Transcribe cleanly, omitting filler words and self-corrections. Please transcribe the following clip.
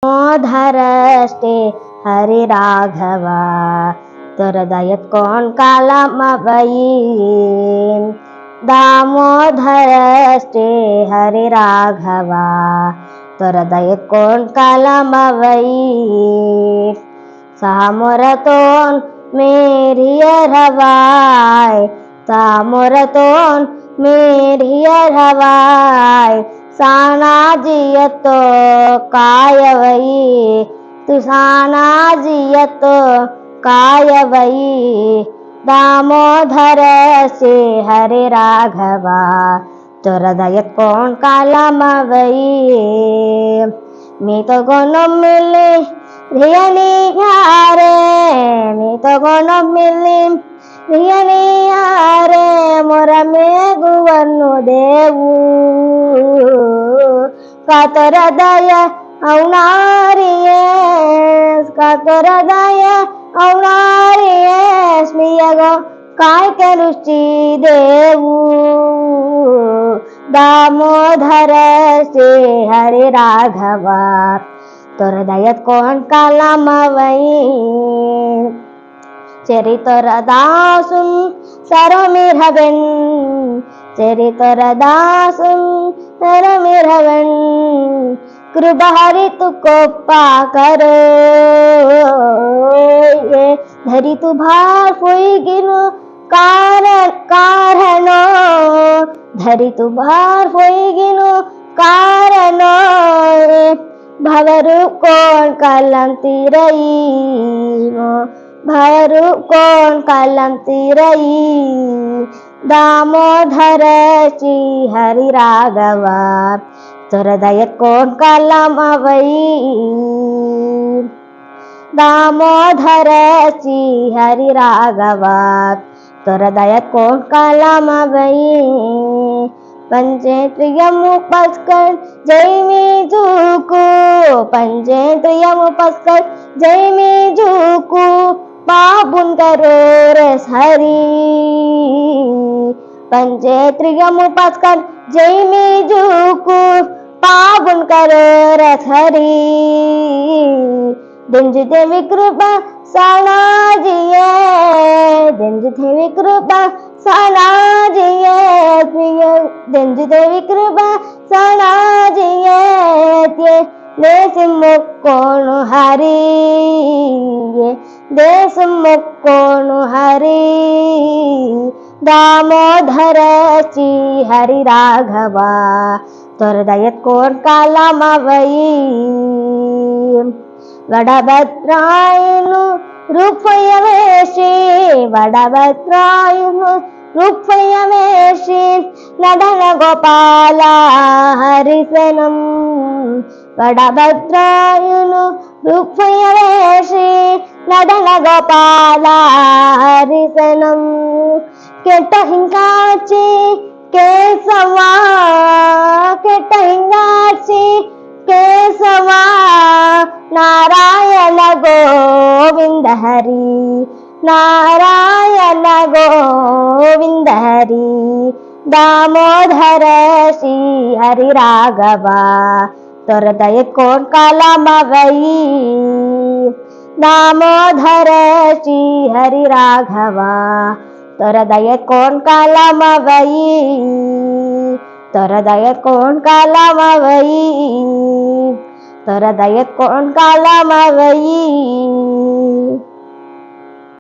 दामोदरस्ते हरि राघव तोरदयत् कौन कालमवयि दामोदरस्ते हरि राघव तोरदयत् कौन कालमवयि सामोरतोन मेरी हवाय सामोरतोन मेरी हवाय सानाजियतो कायवयि तुसानाजियतो कायवयि दामोदर से हरे राघव तोरदयत् कौन कालमवयि मी तो गोनो मिले रियनी यारे मी तो गोनो मिले रियनी यारे मोरा मेघुवन्नु देवु कातोरदय औनारियेस कातोरदय औनारियेस मियगो काय केलुष्टि देवु दामोदर से हरे राघव तोरदयत् कौन कालमवयि चरितोरदासुं सरमिरवेन् चरितोरदासुं सरमिरवेन् कृपहरितु कोप्पा करो ये धरितु भार फुइगिनु कारणो धरितु भार फुइगिनु कारणो भवरु कौन कलम तीरई भवरु कौन कलम तीरई दामोदर श्री हरि राघव तोरदयत् कौन कालमवयि दामोदर श्री हरि राघव तोरदयत् कौन कालमवयि पंचेन्द्रियमुपस्कर जैमी जुकु पंचेन्द्रियमुपस्कर जैमी जुकु पाबुन करो रस हरि पंचेन्द्रियमुपस्कर जैमी जुकु पाबुन करो रस हरि दिंज देवी कृपा सानाजिये दिंज देवी कृपा सानाजिये दिंज देवी कृपा सानाजिये देश मुक्कोनु हरि देश मुक्कोनु हरि दामोदर श्री हरि राघव तोरदयत् कौन कालमवयि वडभद्रायुनु रूपयवेशि वडभद्रायुनु रूपयवेशि नडन गोपाल हरिसेनं वडभद्रायुनु रूपयवेशि नडन गोपाल हरिसेनं केटहिंगाचि केसवा केटहिंगाचि केसवा नारायण गोविंद हरि नारायण गोविंद हरि दामोदर श्री हरि राघव तोरदयत् कौन कालमवयि दामोदर श्री हरि राघव तोरदयत् कौन कालमवयि तोरदयत् कौन कालमवयि तोरदयत् कौन कालमवयि।